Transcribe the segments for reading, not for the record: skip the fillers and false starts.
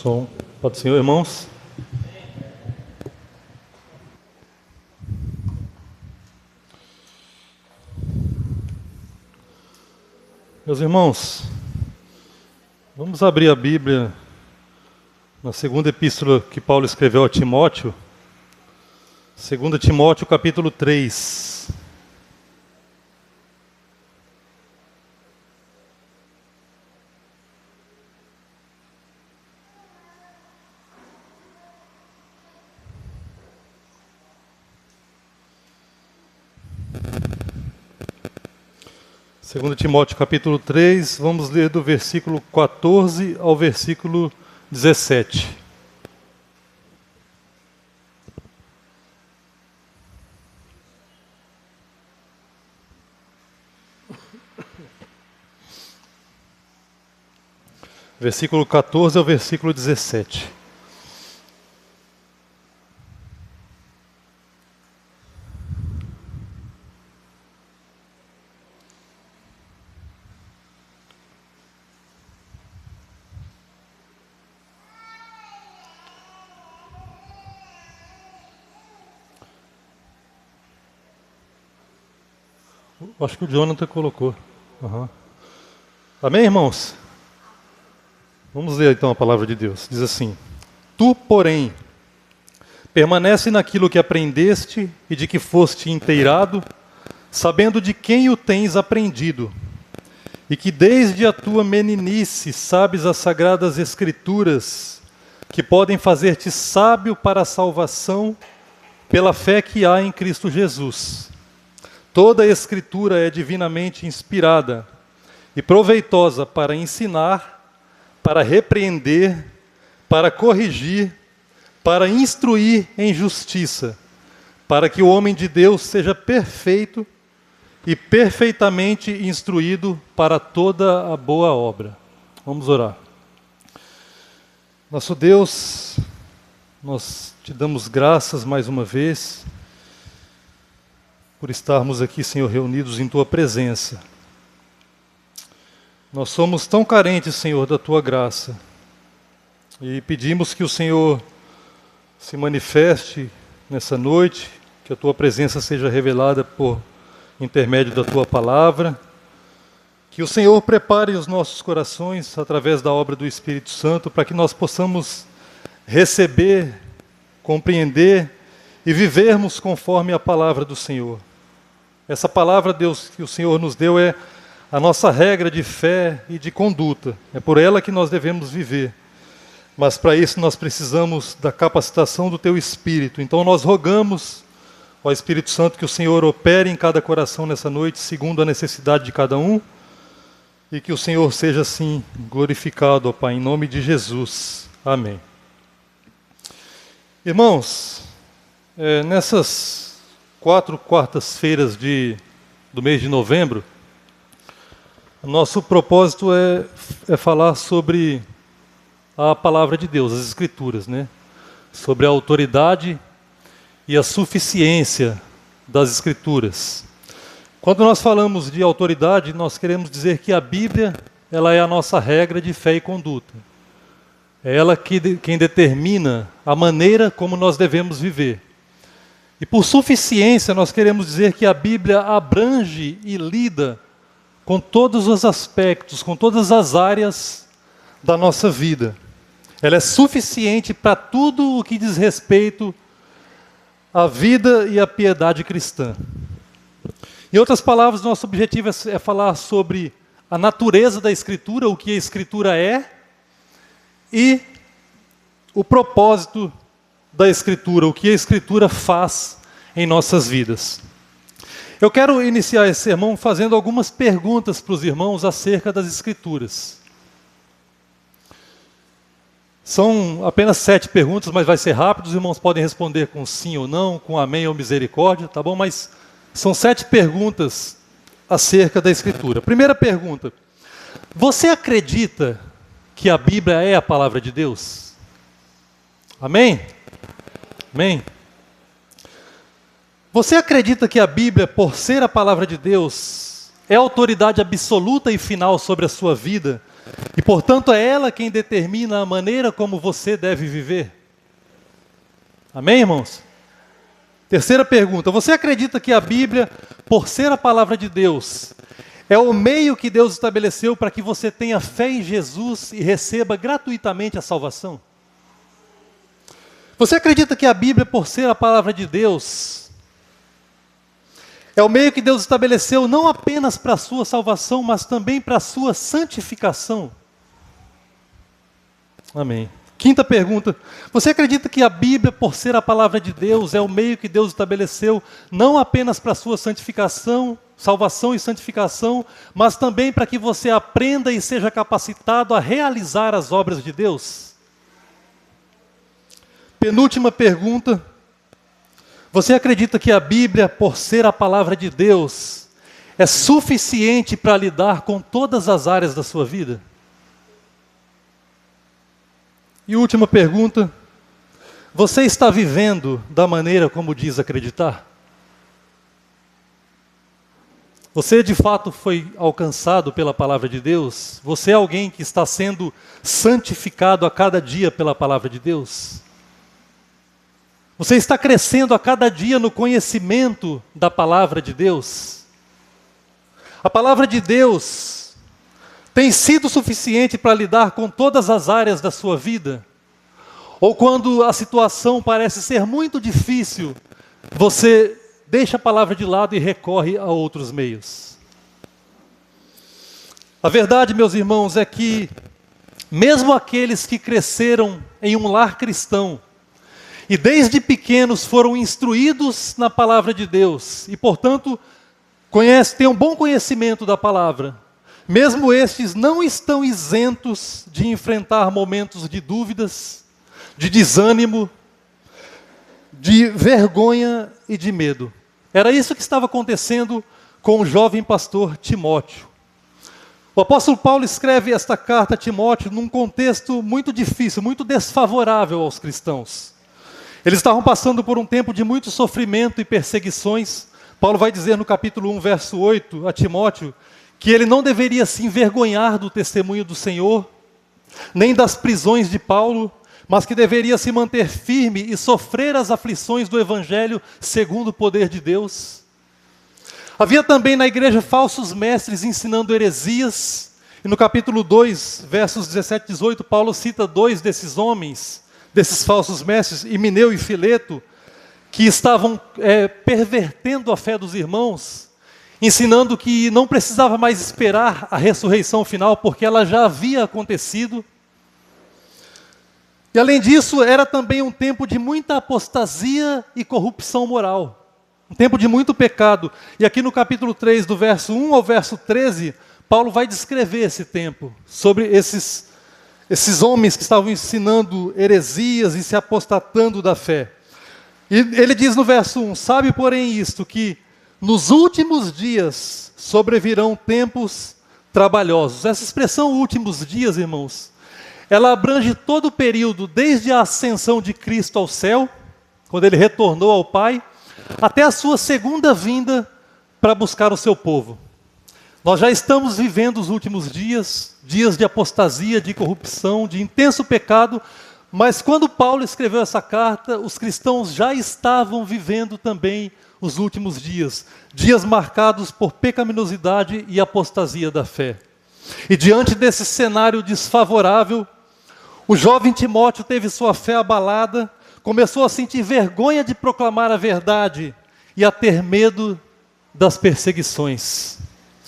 Som. Pode ser, irmãos? Meus irmãos, vamos abrir a Bíblia na segunda epístola que Paulo escreveu a Timóteo, 2 Timóteo capítulo 3. Segundo Timóteo capítulo 3, vamos ler do versículo 14 ao versículo 17. Versículo 14 ao versículo 17. Acho que o Jonathan colocou. Uhum. Amém, irmãos? Vamos ler então a palavra de Deus. Diz assim: Tu, porém, permanece naquilo que aprendeste e de que foste inteirado, sabendo de quem o tens aprendido, e que desde a tua meninice sabes as sagradas Escrituras, que podem fazer-te sábio para a salvação pela fé que há em Cristo Jesus. Toda a Escritura é divinamente inspirada e proveitosa para ensinar, para repreender, para corrigir, para instruir em justiça, para que o homem de Deus seja perfeito e perfeitamente instruído para toda a boa obra. Vamos orar. Nosso Deus, nós te damos graças mais uma vez por estarmos aqui, Senhor, reunidos em Tua presença. Nós somos tão carentes, Senhor, da Tua graça, e pedimos que o Senhor se manifeste nessa noite, que a Tua presença seja revelada por intermédio da Tua palavra, que o Senhor prepare os nossos corações através da obra do Espírito Santo, para que nós possamos receber, compreender e vivermos conforme a palavra do Senhor. Essa palavra, Deus, que o Senhor nos deu é a nossa regra de fé e de conduta. É por ela que nós devemos viver. Mas para isso nós precisamos da capacitação do Teu Espírito. Então nós rogamos ao Espírito Santo que o Senhor opere em cada coração nessa noite, segundo a necessidade de cada um, e que o Senhor seja assim glorificado, ó Pai, em nome de Jesus. Amém. Irmãos, nessas 4 quartas-feiras do mês de novembro, nosso propósito é falar sobre a palavra de Deus, as Escrituras, né? Sobre a autoridade e a suficiência das Escrituras. Quando nós falamos de autoridade, nós queremos dizer que a Bíblia, ela é a nossa regra de fé e conduta. É ela quem determina a maneira como nós devemos viver. E por suficiência, nós queremos dizer que a Bíblia abrange e lida com todos os aspectos, com todas as áreas da nossa vida. Ela é suficiente para tudo o que diz respeito à vida e à piedade cristã. Em outras palavras, nosso objetivo é falar sobre a natureza da Escritura, o que a Escritura é, e o propósito da Escritura, o que a Escritura faz em nossas vidas. Eu quero iniciar esse sermão fazendo algumas perguntas para os irmãos acerca das Escrituras. São apenas 7 perguntas, mas vai ser rápido, os irmãos podem responder com sim ou não, com amém ou misericórdia, tá bom? Mas são 7 perguntas acerca da Escritura. Primeira pergunta: você acredita que a Bíblia é a palavra de Deus? Amém? Amém? Você acredita que a Bíblia, por ser a palavra de Deus, é autoridade absoluta e final sobre a sua vida, E, portanto, é ela quem determina a maneira como você deve viver. Amém, irmãos? Terceira pergunta. Você acredita que a Bíblia, por ser a palavra de Deus, é o meio que Deus estabeleceu para que você tenha fé em Jesus e receba gratuitamente a salvação? Você acredita que a Bíblia, por ser a palavra de Deus, é o meio que Deus estabeleceu não apenas para a sua salvação, mas também para a sua santificação? Amém. Quinta pergunta. Você acredita que a Bíblia, por ser a palavra de Deus, é o meio que Deus estabeleceu não apenas para a sua santificação, salvação e santificação, mas também para que você aprenda e seja capacitado a realizar as obras de Deus? Penúltima pergunta. Você acredita que a Bíblia, por ser a palavra de Deus, é suficiente para lidar com todas as áreas da sua vida? E última pergunta. Você está vivendo da maneira como diz acreditar? Você de fato foi alcançado pela palavra de Deus? Você é alguém que está sendo santificado a cada dia pela palavra de Deus? Você está crescendo a cada dia no conhecimento da palavra de Deus? A palavra de Deus tem sido suficiente para lidar com todas as áreas da sua vida? Ou quando a situação parece ser muito difícil, você deixa a palavra de lado e recorre a outros meios? A verdade, meus irmãos, é que mesmo aqueles que cresceram em um lar cristão, e desde pequenos foram instruídos na palavra de Deus, e portanto têm um bom conhecimento da palavra, mesmo estes não estão isentos de enfrentar momentos de dúvidas, de desânimo, de vergonha e de medo. Era isso que estava acontecendo com o jovem pastor Timóteo. O apóstolo Paulo escreve esta carta a Timóteo num contexto muito difícil, muito desfavorável aos cristãos. Eles estavam passando por um tempo de muito sofrimento e perseguições. Paulo vai dizer no capítulo 1, verso 8, a Timóteo, que ele não deveria se envergonhar do testemunho do Senhor, nem das prisões de Paulo, mas que deveria se manter firme e sofrer as aflições do Evangelho segundo o poder de Deus. Havia também na igreja falsos mestres ensinando heresias, e no capítulo 2, versos 17 e 18, Paulo cita dois desses homens, desses falsos mestres, Himeneu e Fileto, que estavam pervertendo a fé dos irmãos, ensinando que não precisava mais esperar a ressurreição final, porque ela já havia acontecido. E além disso, era também um tempo de muita apostasia e corrupção moral. Um tempo de muito pecado. E aqui no capítulo 3, do verso 1 ao verso 13, Paulo vai descrever esse tempo, sobre esses homens que estavam ensinando heresias e se apostatando da fé. E ele diz no verso 1, sabe porém isto, que nos últimos dias sobrevirão tempos trabalhosos. Essa expressão últimos dias, irmãos, ela abrange todo o período, desde a ascensão de Cristo ao céu, quando ele retornou ao Pai, até a sua segunda vinda para buscar o seu povo. Nós já estamos vivendo os últimos dias, dias de apostasia, de corrupção, de intenso pecado, mas quando Paulo escreveu essa carta, os cristãos já estavam vivendo também os últimos dias, dias marcados por pecaminosidade e apostasia da fé. E diante desse cenário desfavorável, o jovem Timóteo teve sua fé abalada, começou a sentir vergonha de proclamar a verdade e a ter medo das perseguições.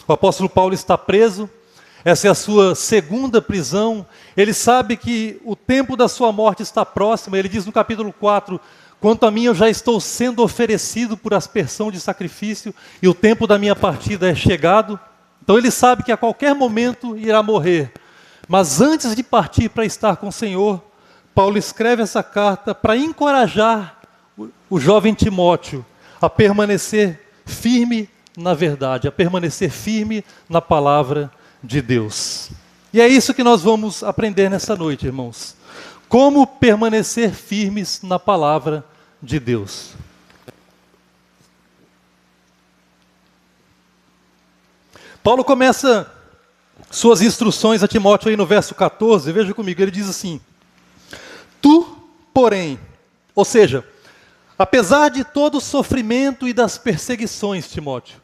O apóstolo Paulo está preso, essa é a sua segunda prisão, ele sabe que o tempo da sua morte está próximo, ele diz no capítulo 4, quanto a mim eu já estou sendo oferecido por aspersão de sacrifício e o tempo da minha partida é chegado. Então ele sabe que a qualquer momento irá morrer. Mas antes de partir para estar com o Senhor, Paulo escreve essa carta para encorajar o jovem Timóteo a permanecer firme na verdade, a permanecer firme na palavra de Deus. E é isso que nós vamos aprender nessa noite, irmãos. Como permanecer firmes na palavra de Deus. Paulo começa suas instruções a Timóteo aí no verso 14, veja comigo, ele diz assim: tu, porém, ou seja, apesar de todo o sofrimento e das perseguições, Timóteo,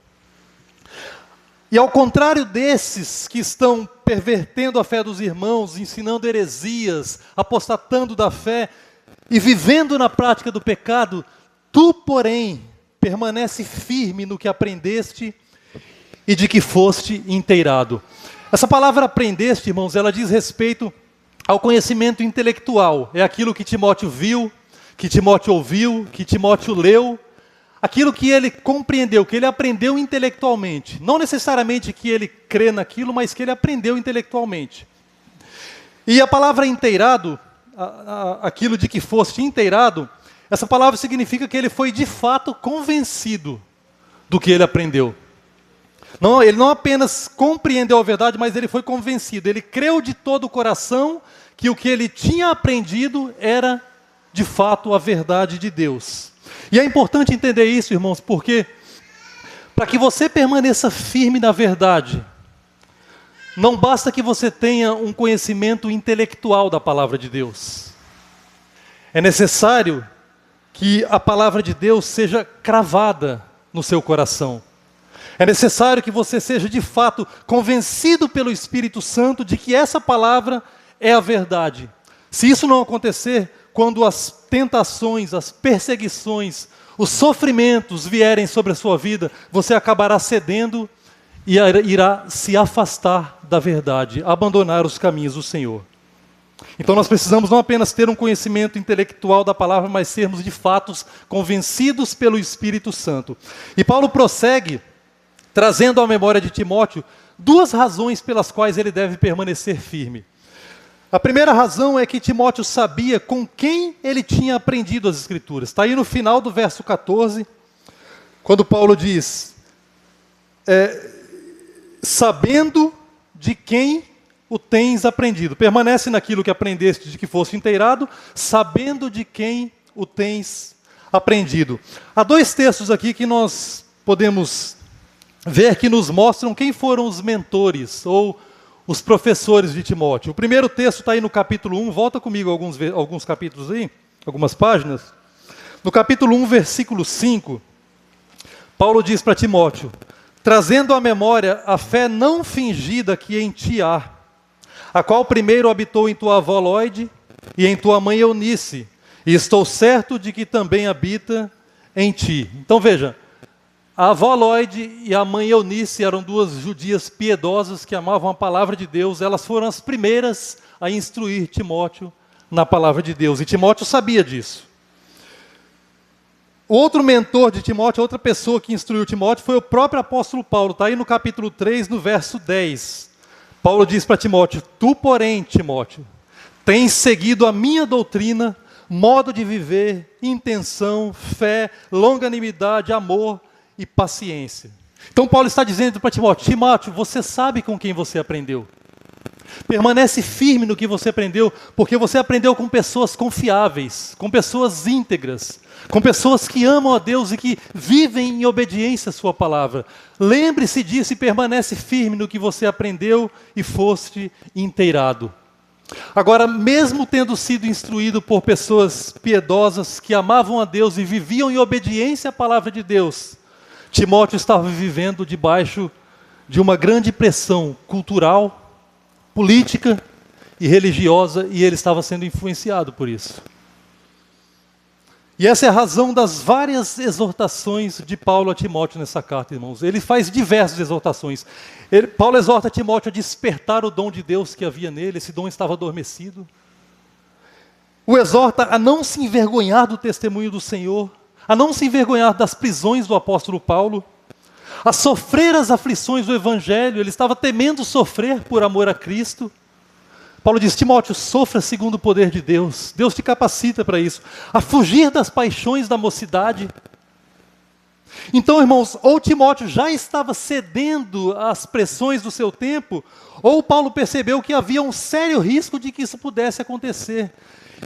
e ao contrário desses que estão pervertendo a fé dos irmãos, ensinando heresias, apostatando da fé e vivendo na prática do pecado, tu, porém, permanece firme no que aprendeste e de que foste inteirado. Essa palavra aprendeste, irmãos, ela diz respeito ao conhecimento intelectual. É aquilo que Timóteo viu, que Timóteo ouviu, que Timóteo leu, aquilo que ele compreendeu, que ele aprendeu intelectualmente. Não necessariamente que ele crê naquilo, mas que ele aprendeu intelectualmente. E a palavra inteirado, aquilo de que foste inteirado, essa palavra significa que ele foi de fato convencido do que ele aprendeu. Não, ele não apenas compreendeu a verdade, mas ele foi convencido. Ele creu de todo o coração que o que ele tinha aprendido era de fato a verdade de Deus. E é importante entender isso, irmãos, porque para que você permaneça firme na verdade, não basta que você tenha um conhecimento intelectual da palavra de Deus. É necessário que a palavra de Deus seja cravada no seu coração. É necessário que você seja de fato convencido pelo Espírito Santo de que essa palavra é a verdade. Se isso não acontecer, quando as tentações, as perseguições, os sofrimentos vierem sobre a sua vida, você acabará cedendo e irá se afastar da verdade, abandonar os caminhos do Senhor. Então nós precisamos não apenas ter um conhecimento intelectual da palavra, mas sermos de fato convencidos pelo Espírito Santo. E Paulo prossegue, trazendo à memória de Timóteo duas razões pelas quais ele deve permanecer firme. A primeira razão é que Timóteo sabia com quem ele tinha aprendido as Escrituras. Está aí no final do verso 14, quando Paulo diz, sabendo de quem o tens aprendido. Permanece naquilo que aprendeste de que foste inteirado, sabendo de quem o tens aprendido. Há dois textos aqui que nós podemos ver que nos mostram quem foram os mentores ou os professores de Timóteo. O primeiro texto está aí no capítulo 1, volta comigo alguns capítulos aí, algumas páginas. No capítulo 1, versículo 5, Paulo diz para Timóteo, trazendo à memória a fé não fingida que em ti há, a qual primeiro habitou em tua avó Lóide e em tua mãe Eunice, e estou certo de que também habita em ti. Então veja, a avó Lóide e a mãe Eunice eram duas judias piedosas que amavam a palavra de Deus. Elas foram as primeiras a instruir Timóteo na palavra de Deus. E Timóteo sabia disso. O outro mentor de Timóteo, outra pessoa que instruiu Timóteo, foi o próprio apóstolo Paulo. Está aí no capítulo 3, no verso 10. Paulo diz para Timóteo, tu, porém, Timóteo, tens seguido a minha doutrina, modo de viver, intenção, fé, longanimidade, amor e paciência. Então Paulo está dizendo para Timóteo, Timóteo, você sabe com quem você aprendeu. Permanece firme no que você aprendeu, porque você aprendeu com pessoas confiáveis, com pessoas íntegras, com pessoas que amam a Deus e que vivem em obediência à sua palavra. Lembre-se disso e permanece firme no que você aprendeu e foste inteirado. Agora, mesmo tendo sido instruído por pessoas piedosas que amavam a Deus e viviam em obediência à palavra de Deus, Timóteo estava vivendo debaixo de uma grande pressão cultural, política e religiosa, e ele estava sendo influenciado por isso. E essa é a razão das várias exortações de Paulo a Timóteo nessa carta, irmãos. Ele faz diversas exortações. Paulo exorta Timóteo a despertar o dom de Deus que havia nele, esse dom estava adormecido. O exorta a não se envergonhar do testemunho do Senhor, a não se envergonhar das prisões do apóstolo Paulo, a sofrer as aflições do Evangelho. Ele estava temendo sofrer por amor a Cristo. Paulo diz, Timóteo, sofra segundo o poder de Deus. Deus te capacita para isso. A fugir das paixões da mocidade. Então, irmãos, ou Timóteo já estava cedendo às pressões do seu tempo, ou Paulo percebeu que havia um sério risco de que isso pudesse acontecer.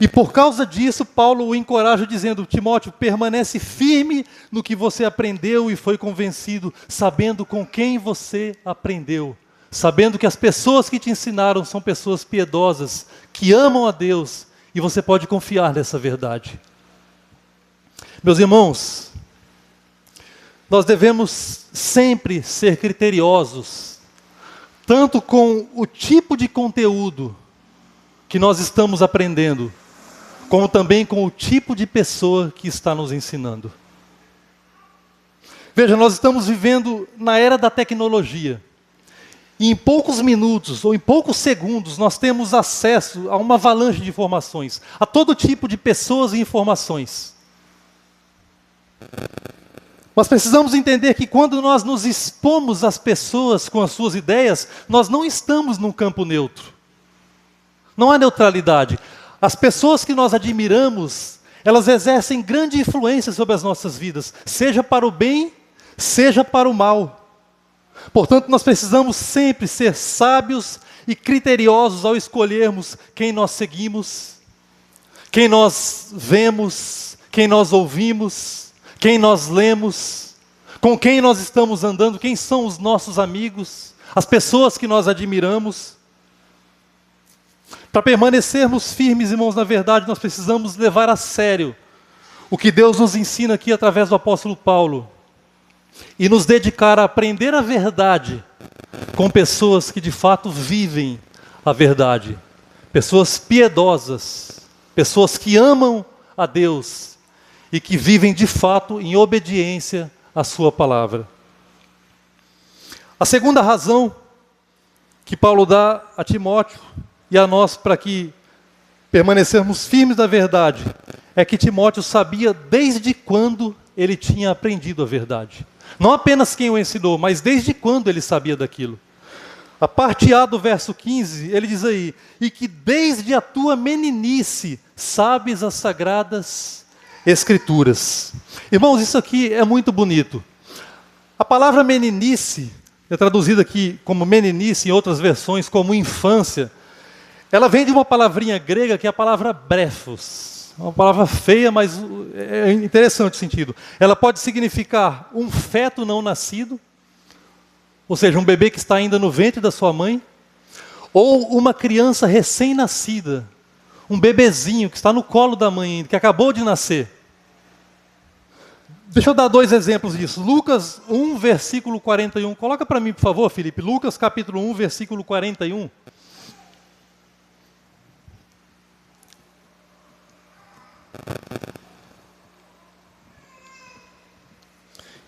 E por causa disso, Paulo o encoraja dizendo, Timóteo, permanece firme no que você aprendeu e foi convencido, sabendo com quem você aprendeu. sabendo que as pessoas que te ensinaram são pessoas piedosas, que amam a Deus, e você pode confiar nessa verdade. Meus irmãos, nós devemos sempre ser criteriosos, tanto com o tipo de conteúdo que nós estamos aprendendo, como também com o tipo de pessoa que está nos ensinando. Veja, nós estamos vivendo na era da tecnologia. E em poucos minutos ou em poucos segundos nós temos acesso a uma avalanche de informações, a todo tipo de pessoas e informações. Mas precisamos entender que quando nós nos expomos às pessoas com as suas ideias, nós não estamos num campo neutro. Não há neutralidade. As pessoas que nós admiramos, elas exercem grande influência sobre as nossas vidas, seja para o bem, seja para o mal. Portanto, nós precisamos sempre ser sábios e criteriosos ao escolhermos quem nós seguimos, quem nós vemos, quem nós ouvimos, quem nós lemos, com quem nós estamos andando, quem são os nossos amigos, as pessoas que nós admiramos. Para permanecermos firmes, irmãos, na verdade, nós precisamos levar a sério o que Deus nos ensina aqui através do apóstolo Paulo e nos dedicar a aprender a verdade com pessoas que de fato vivem a verdade, pessoas piedosas, pessoas que amam a Deus e que vivem de fato em obediência à sua palavra. A segunda razão que Paulo dá a Timóteo e a nós para que permanecermos firmes na verdade é que Timóteo sabia desde quando ele tinha aprendido a verdade. Não apenas quem o ensinou, mas desde quando ele sabia daquilo. A parte A do verso 15, ele diz aí: e que desde a tua meninice sabes as sagradas Escrituras. Irmãos, isso aqui é muito bonito. A palavra meninice, é traduzida aqui como meninice, em outras versões como infância. Ela vem de uma palavrinha grega que é a palavra brefos. Uma palavra feia, mas é interessante o sentido. Ela pode significar um feto não nascido, ou seja, um bebê que está ainda no ventre da sua mãe, ou uma criança recém-nascida, um bebezinho que está no colo da mãe ainda, que acabou de nascer. Deixa eu dar 2 exemplos disso. Lucas 1, versículo 41. Coloca para mim, por favor, Felipe. Lucas capítulo 1, versículo 41.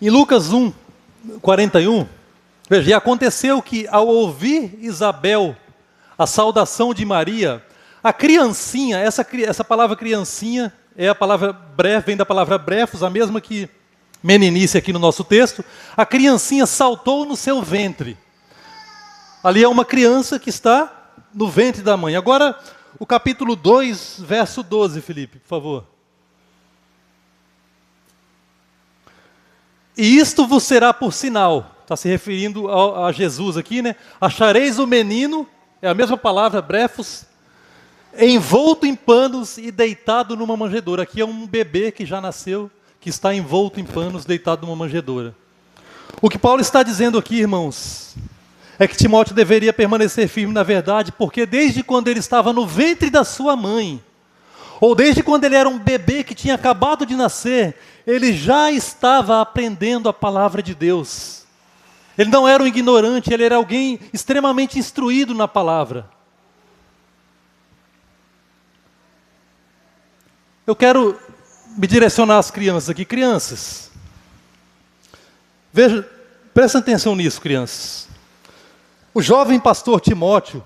Em Lucas 1, 41, veja, e aconteceu que ao ouvir Isabel a saudação de Maria, a criancinha, essa palavra criancinha é a palavra breve, vem da palavra brefos, a mesma que meninice aqui no nosso texto. A criancinha saltou no seu ventre. Ali é uma criança que está no ventre da mãe. Agora, o capítulo 2, verso 12, Felipe, por favor. E isto vos será por sinal. Está se referindo a Jesus aqui, né? Achareis o menino, é a mesma palavra, brefos, envolto em panos e deitado numa manjedoura. Aqui é um bebê que já nasceu, que está envolto em panos, deitado numa manjedoura. O que Paulo está dizendo aqui, irmãos, é que Timóteo deveria permanecer firme na verdade, porque desde quando ele estava no ventre da sua mãe, ou desde quando ele era um bebê que tinha acabado de nascer, ele já estava aprendendo a palavra de Deus. Ele não era um ignorante, ele era alguém extremamente instruído na palavra. Eu quero me direcionar às crianças aqui. Crianças, veja, prestem atenção nisso, crianças. O jovem pastor Timóteo,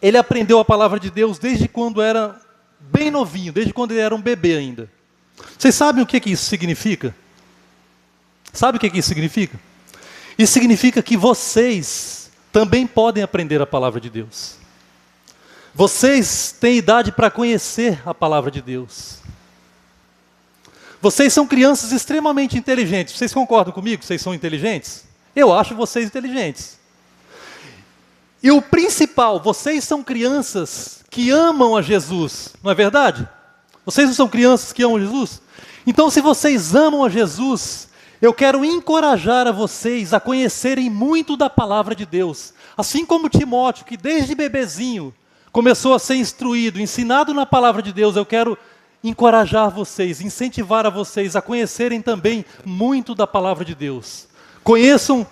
ele aprendeu a palavra de Deus desde quando era bem novinho, desde quando ele era um bebê ainda. Vocês sabem o que isso significa? Sabe o que isso significa? Isso significa que vocês também podem aprender a palavra de Deus. Vocês têm idade para conhecer a palavra de Deus. Vocês são crianças extremamente inteligentes. Vocês concordam comigo que vocês são inteligentes? Eu acho vocês inteligentes. E o principal, vocês são crianças que amam a Jesus, não é verdade? Vocês não são crianças que amam Jesus? Então, se vocês amam a Jesus, eu quero encorajar a vocês a conhecerem muito da palavra de Deus. Assim como Timóteo, que desde bebezinho começou a ser instruído, ensinado na palavra de Deus, eu quero encorajar vocês, incentivar a vocês a conhecerem também muito da palavra de Deus. Conheçam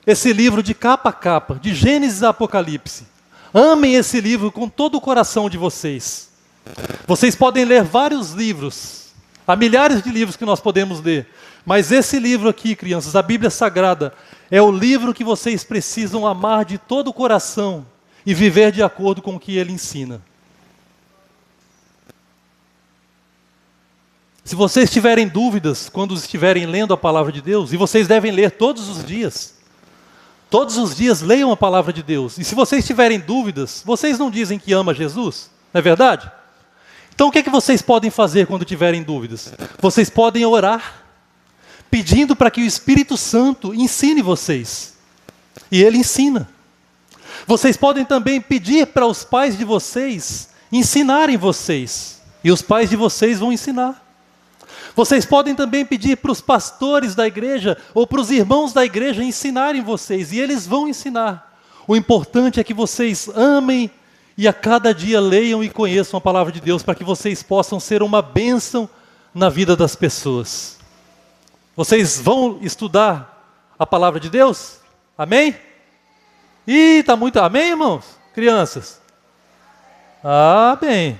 esse livro de capa a capa, de Gênesis a Apocalipse. Amem esse livro com todo o coração de vocês. Vocês podem ler vários livros, há milhares de livros que nós podemos ler, mas esse livro aqui, crianças, a Bíblia Sagrada, é o livro que vocês precisam amar de todo o coração e viver de acordo com o que ele ensina. Se vocês tiverem dúvidas quando estiverem lendo a palavra de Deus, e vocês devem ler todos os dias leiam a palavra de Deus. E se vocês tiverem dúvidas, vocês não dizem que ama Jesus, não é verdade? Então o que é que vocês podem fazer quando tiverem dúvidas? Vocês podem orar, pedindo para que o Espírito Santo ensine vocês. E ele ensina. Vocês podem também pedir para os pais de vocês ensinarem vocês. E os pais de vocês vão ensinar. Vocês podem também pedir para os pastores da igreja ou para os irmãos da igreja ensinarem vocês, e eles vão ensinar. O importante é que vocês amem e a cada dia leiam e conheçam a palavra de Deus, para que vocês possam ser uma bênção na vida das pessoas. Vocês vão estudar a palavra de Deus? Amém? Ih, está muito... Amém, irmãos? Crianças? Bem.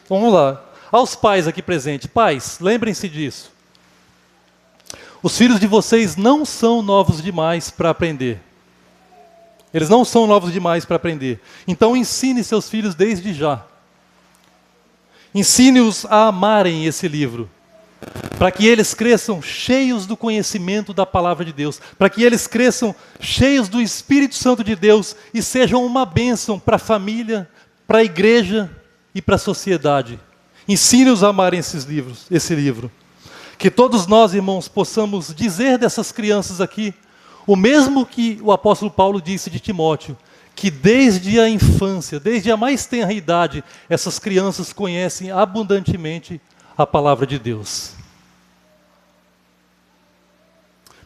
Vamos lá. Aos pais aqui presentes, pais, lembrem-se disso. Os filhos de vocês não são novos demais para aprender. Eles não são novos demais para aprender. Então ensine seus filhos desde já. Ensine-os a amarem esse livro, para que eles cresçam cheios do conhecimento da palavra de Deus, para que eles cresçam cheios do Espírito Santo de Deus e sejam uma bênção para a família, para a igreja e para a sociedade. Ensine-os a amarem esse livro. Que todos nós, irmãos, possamos dizer dessas crianças aqui o mesmo que o apóstolo Paulo disse de Timóteo, que desde a infância, desde a mais tenra idade, essas crianças conhecem abundantemente a palavra de Deus.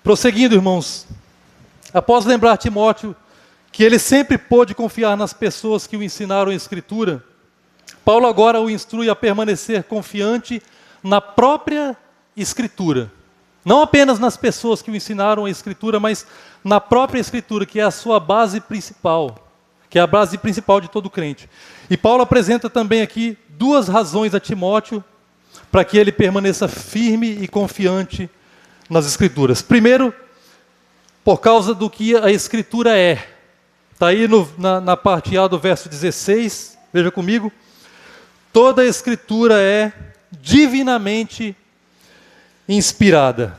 Prosseguindo, irmãos, após lembrar Timóteo que ele sempre pôde confiar nas pessoas que o ensinaram a Escritura, Paulo agora o instrui a permanecer confiante na própria Escritura. Não apenas nas pessoas que o ensinaram a Escritura, mas na própria Escritura, que é a sua base principal, que é a base principal de todo crente. E Paulo apresenta também aqui duas razões a Timóteo para que ele permaneça firme e confiante nas Escrituras. Primeiro, por causa do que a Escritura é. Está aí na parte A do verso 16, veja comigo. Toda a Escritura é divinamente inspirada.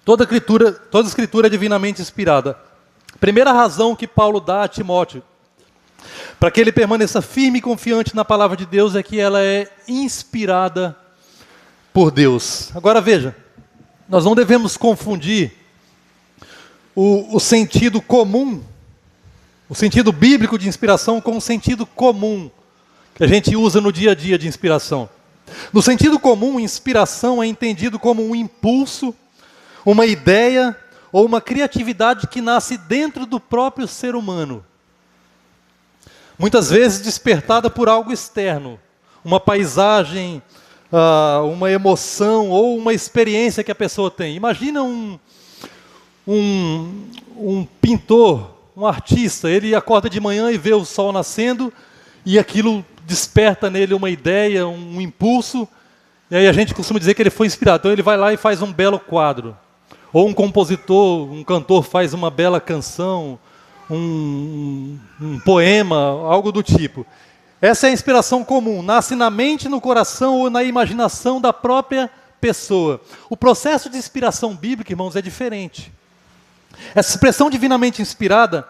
Toda Escritura é divinamente inspirada. Primeira razão que Paulo dá a Timóteo, para que ele permaneça firme e confiante na palavra de Deus, é que ela é inspirada por Deus. Agora veja, nós não devemos confundir o sentido comum, o sentido bíblico de inspiração com o sentido comum que a gente usa no dia a dia de inspiração. No sentido comum, inspiração é entendido como um impulso, uma ideia ou uma criatividade que nasce dentro do próprio ser humano. Muitas vezes despertada por algo externo, uma paisagem, uma emoção ou uma experiência que a pessoa tem. Imagina um pintor, um artista, ele acorda de manhã e vê o sol nascendo e aquilo desperta nele uma ideia, um impulso, e aí a gente costuma dizer que ele foi inspirado. Então ele vai lá e faz um belo quadro. Ou um compositor, um cantor faz uma bela canção, um poema, algo do tipo. Essa é a inspiração comum, nasce na mente, no coração ou na imaginação da própria pessoa. O processo de inspiração bíblica, irmãos, é diferente. Essa expressão divinamente inspirada,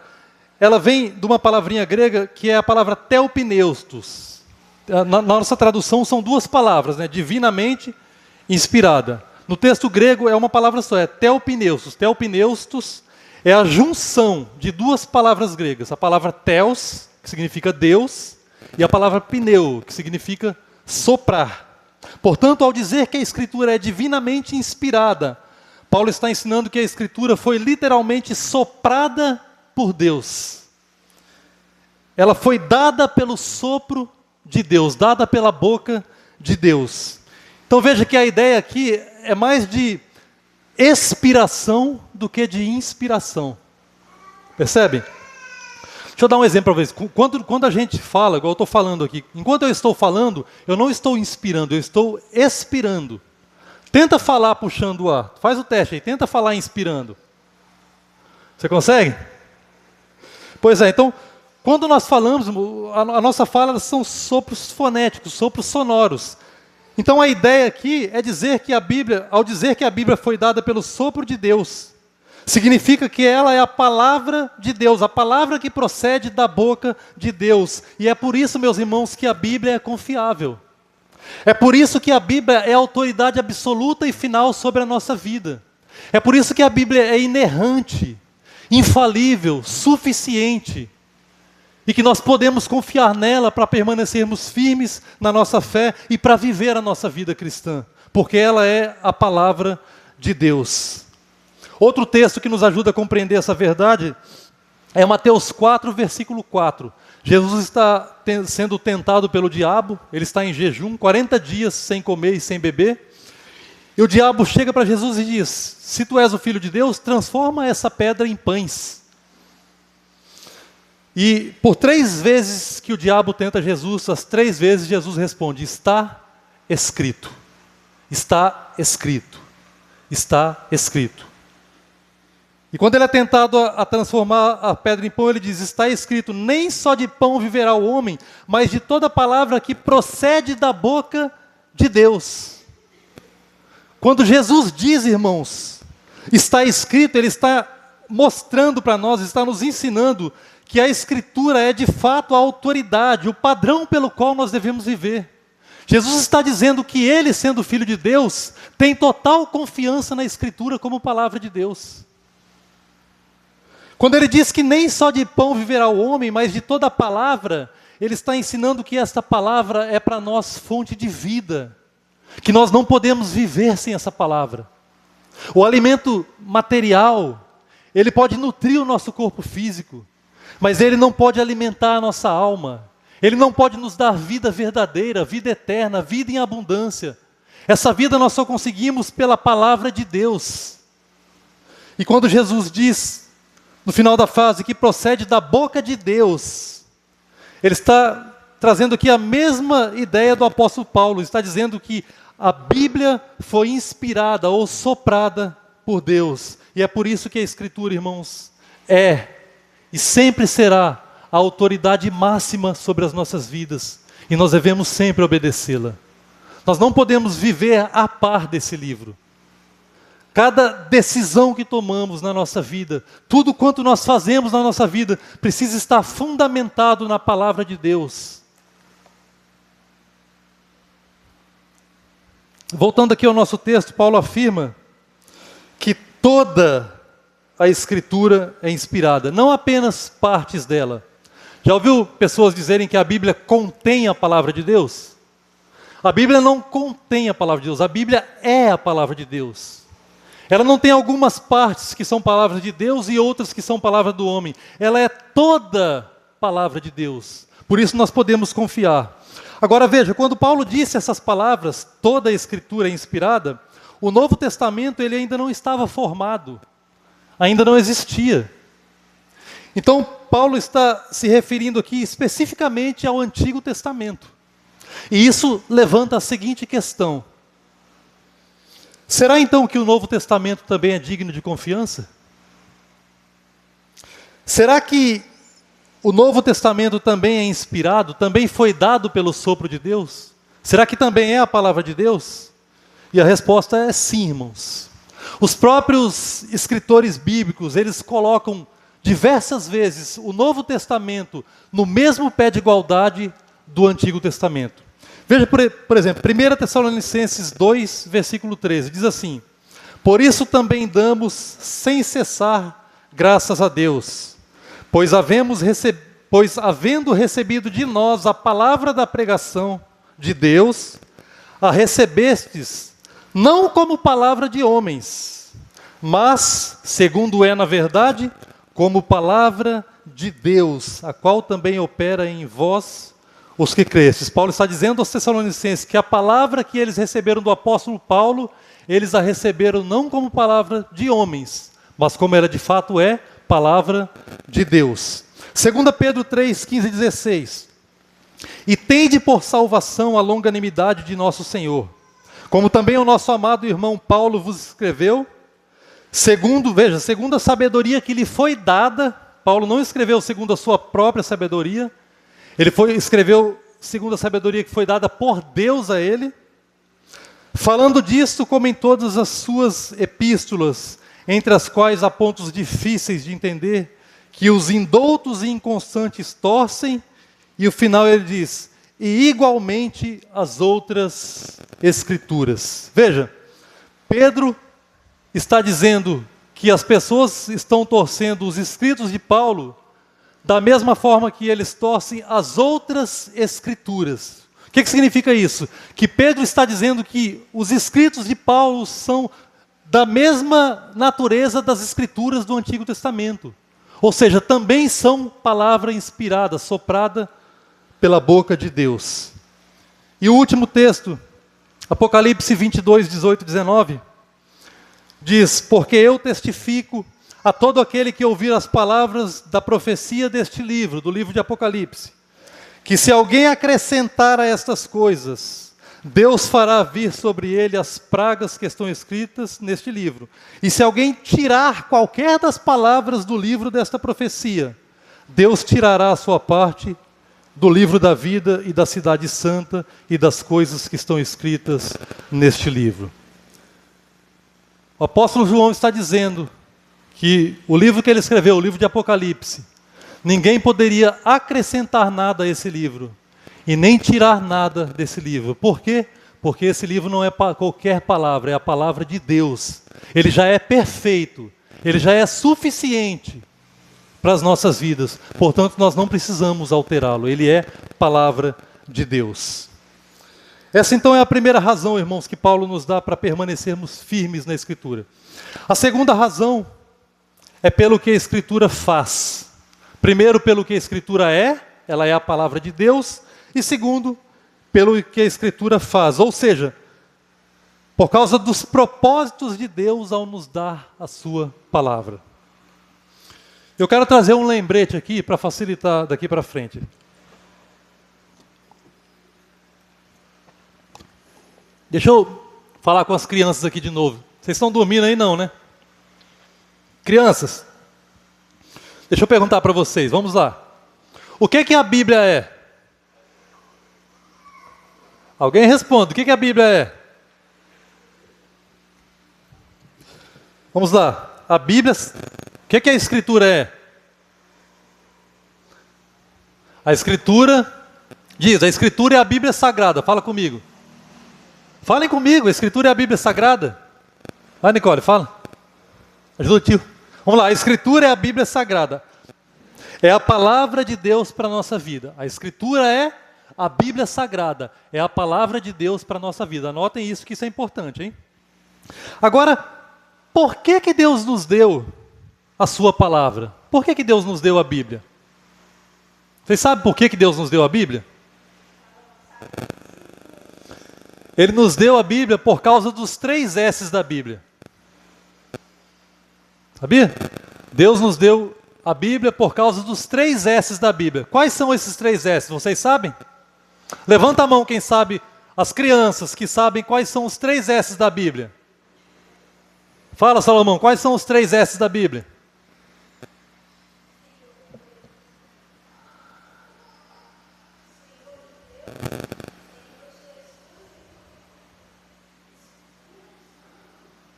ela vem de uma palavrinha grega que é a palavra theopneustos. Na nossa tradução são duas palavras, né? Divinamente inspirada. No texto grego é uma palavra só, é theopneustos. Theopneustos é a junção de duas palavras gregas. A palavra theos, que significa Deus, e a palavra pneu, que significa soprar. Portanto, ao dizer que a Escritura é divinamente inspirada, Paulo está ensinando que a Escritura foi literalmente soprada por Deus. Ela foi dada pelo sopro de Deus, dada pela boca de Deus. Então veja que a ideia aqui é mais de expiração do que de inspiração. Percebe? Deixa eu dar um exemplo para vocês. Quando a gente fala, igual eu estou falando aqui, enquanto eu estou falando, eu não estou inspirando, eu estou expirando. Tenta falar puxando o ar. Faz o teste aí, tenta falar inspirando. Você consegue? Pois é, então, quando nós falamos, a nossa fala são sopros fonéticos, sopros sonoros. Então a ideia aqui é dizer que a Bíblia, ao dizer que a Bíblia foi dada pelo sopro de Deus, significa que ela é a palavra de Deus, a palavra que procede da boca de Deus. E é por isso, meus irmãos, que a Bíblia é confiável. É por isso que a Bíblia é a autoridade absoluta e final sobre a nossa vida. É por isso que a Bíblia é inerrante, infalível, suficiente. E que nós podemos confiar nela para permanecermos firmes na nossa fé e para viver a nossa vida cristã. Porque ela é a palavra de Deus. Outro texto que nos ajuda a compreender essa verdade é Mateus 4, versículo 4. Jesus está sendo tentado pelo diabo, ele está em jejum, 40 dias sem comer e sem beber. E o diabo chega para Jesus e diz: se tu és o Filho de Deus, transforma essa pedra em pães. E por 3 vezes que o diabo tenta Jesus, as 3 vezes Jesus responde: está escrito, está escrito, está escrito. E quando ele é tentado a transformar a pedra em pão, ele diz: está escrito, nem só de pão viverá o homem, mas de toda palavra que procede da boca de Deus. Quando Jesus diz, irmãos, está escrito, ele está mostrando para nós, está nos ensinando que a Escritura é de fato a autoridade, o padrão pelo qual nós devemos viver. Jesus está dizendo que ele, sendo Filho de Deus, tem total confiança na Escritura como palavra de Deus. Quando ele diz que nem só de pão viverá o homem, mas de toda palavra, ele está ensinando que esta palavra é para nós fonte de vida, que nós não podemos viver sem essa palavra. O alimento material, ele pode nutrir o nosso corpo físico, mas ele não pode alimentar a nossa alma, ele não pode nos dar vida verdadeira, vida eterna, vida em abundância. Essa vida nós só conseguimos pela palavra de Deus. E quando Jesus diz, no final da frase, que procede da boca de Deus, ele está trazendo aqui a mesma ideia do apóstolo Paulo, está dizendo que a Bíblia foi inspirada ou soprada por Deus, e é por isso que a Escritura, irmãos, é e sempre será a autoridade máxima sobre as nossas vidas, e nós devemos sempre obedecê-la. Nós não podemos viver a par desse livro. Cada decisão que tomamos na nossa vida, tudo quanto nós fazemos na nossa vida, precisa estar fundamentado na palavra de Deus. Voltando aqui ao nosso texto, Paulo afirma que toda a Escritura é inspirada, não apenas partes dela. Já ouviu pessoas dizerem que a Bíblia contém a palavra de Deus? A Bíblia não contém a palavra de Deus, a Bíblia é a palavra de Deus. Ela não tem algumas partes que são palavras de Deus e outras que são palavra do homem. Ela é toda palavra de Deus. Por isso nós podemos confiar. Agora veja, quando Paulo disse essas palavras, toda a Escritura é inspirada, o Novo Testamento ele ainda não estava formado, ainda não existia. Então Paulo está se referindo aqui especificamente ao Antigo Testamento. E isso levanta a seguinte questão: será então que o Novo Testamento também é digno de confiança? Será que o Novo Testamento também é inspirado, também foi dado pelo sopro de Deus? Será que também é a palavra de Deus? E a resposta é sim, irmãos. Os próprios escritores bíblicos, eles colocam diversas vezes o Novo Testamento no mesmo pé de igualdade do Antigo Testamento. Veja, por exemplo, 1 Tessalonicenses 2, versículo 13, diz assim: por isso também damos sem cessar graças a Deus, pois havendo recebido de nós a palavra da pregação, de Deus, a recebestes não como palavra de homens, mas, segundo é na verdade, como palavra de Deus, a qual também opera em vós os que crestes. Paulo está dizendo aos Tessalonicenses que a palavra que eles receberam do apóstolo Paulo, eles a receberam não como palavra de homens, mas como ela de fato é, palavra de Deus. 2 Pedro 3, 15 e 16. E tende por salvação a longanimidade de nosso Senhor, como também o nosso amado irmão Paulo vos escreveu, segundo a sabedoria que lhe foi dada. Paulo não escreveu segundo a sua própria sabedoria, escreveu segundo a sabedoria que foi dada por Deus a ele, falando disto como em todas as suas epístolas, entre as quais há pontos difíceis de entender, que os indoutos e inconstantes torcem, e o final ele diz, e igualmente as outras escrituras. Veja, Pedro está dizendo que as pessoas estão torcendo os escritos de Paulo da mesma forma que eles torcem as outras escrituras. O que significa isso? Que Pedro está dizendo que os escritos de Paulo são da mesma natureza das escrituras do Antigo Testamento. Ou seja, também são palavra inspirada, soprada pela boca de Deus. E o último texto, Apocalipse 22, 18 e 19, diz, porque eu testifico a todo aquele que ouvir as palavras da profecia deste livro, do livro de Apocalipse, que se alguém acrescentar a estas coisas, Deus fará vir sobre ele as pragas que estão escritas neste livro. E se alguém tirar qualquer das palavras do livro desta profecia, Deus tirará a sua parte do livro da vida e da cidade santa e das coisas que estão escritas neste livro. O apóstolo João está dizendo que o livro que ele escreveu, o livro de Apocalipse, ninguém poderia acrescentar nada a esse livro e nem tirar nada desse livro. Por quê? Porque esse livro não é qualquer palavra, é a palavra de Deus. Ele já é perfeito, ele já é suficiente para as nossas vidas. Portanto, nós não precisamos alterá-lo. Ele é palavra de Deus. Essa então é a primeira razão, irmãos, que Paulo nos dá para permanecermos firmes na Escritura. A segunda razão é pelo que a Escritura faz. Primeiro, pelo que a Escritura é, ela é a palavra de Deus. E segundo, pelo que a Escritura faz. Ou seja, por causa dos propósitos de Deus ao nos dar a sua palavra. Eu quero trazer um lembrete aqui para facilitar daqui para frente. Deixa eu falar com as crianças aqui de novo. Vocês estão dormindo aí não, né? Crianças, deixa eu perguntar para vocês, vamos lá. O que a Bíblia é? Alguém responde, o que a Bíblia é? Vamos lá, a Bíblia, o que a Escritura é? A Escritura, diz, a Escritura é a Bíblia Sagrada, fala comigo. Falem comigo, a Escritura é a Bíblia Sagrada. Vai, Nicole, fala. Ajuda o tio. Vamos lá, a Escritura é a Bíblia Sagrada. É a palavra de Deus para a nossa vida. A Escritura é a Bíblia Sagrada. É a palavra de Deus para a nossa vida. Anotem isso, que isso é importante, hein? Agora, por que Deus nos deu a sua palavra? Por que Deus nos deu a Bíblia? Vocês sabem por que Deus nos deu a Bíblia? Ele nos deu a Bíblia por causa dos 3 S's da Bíblia. Sabia? Deus nos deu a Bíblia por causa dos 3 S's da Bíblia. Quais são esses 3 S's? Vocês sabem? Levanta a mão quem sabe, as crianças que sabem quais são os 3 S's da Bíblia. Fala, Salomão, quais são os 3 S's da Bíblia?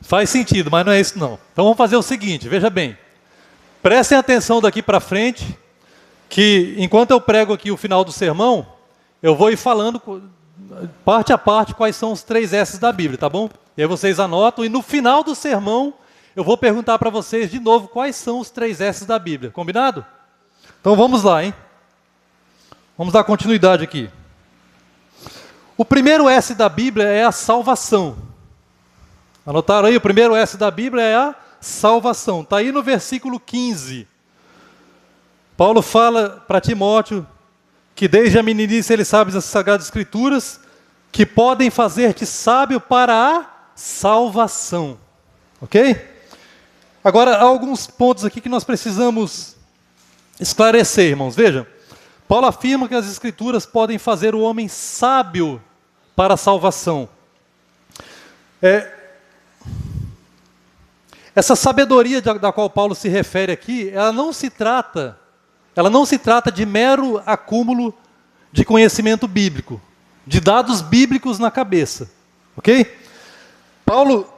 Faz sentido, mas não é isso não. Então vamos fazer o seguinte, veja bem. Prestem atenção daqui para frente, que enquanto eu prego aqui o final do sermão, eu vou ir falando parte a parte quais são os 3 S's da Bíblia, tá bom? E aí vocês anotam, e no final do sermão, eu vou perguntar para vocês de novo quais são os 3 S's da Bíblia, combinado? Então vamos lá, hein? Vamos dar continuidade aqui. O primeiro S da Bíblia é a salvação. Anotaram aí? O primeiro S da Bíblia é a salvação. Está aí no versículo 15. Paulo fala para Timóteo que desde a meninice ele sabe das Sagradas Escrituras que podem fazer-te sábio para a salvação. Ok? Agora, há alguns pontos aqui que nós precisamos esclarecer, irmãos. Vejam, Paulo afirma que as Escrituras podem fazer o homem sábio para a salvação. Essa sabedoria da qual Paulo se refere aqui, ela não se trata de mero acúmulo de conhecimento bíblico, de dados bíblicos na cabeça, ok? Paulo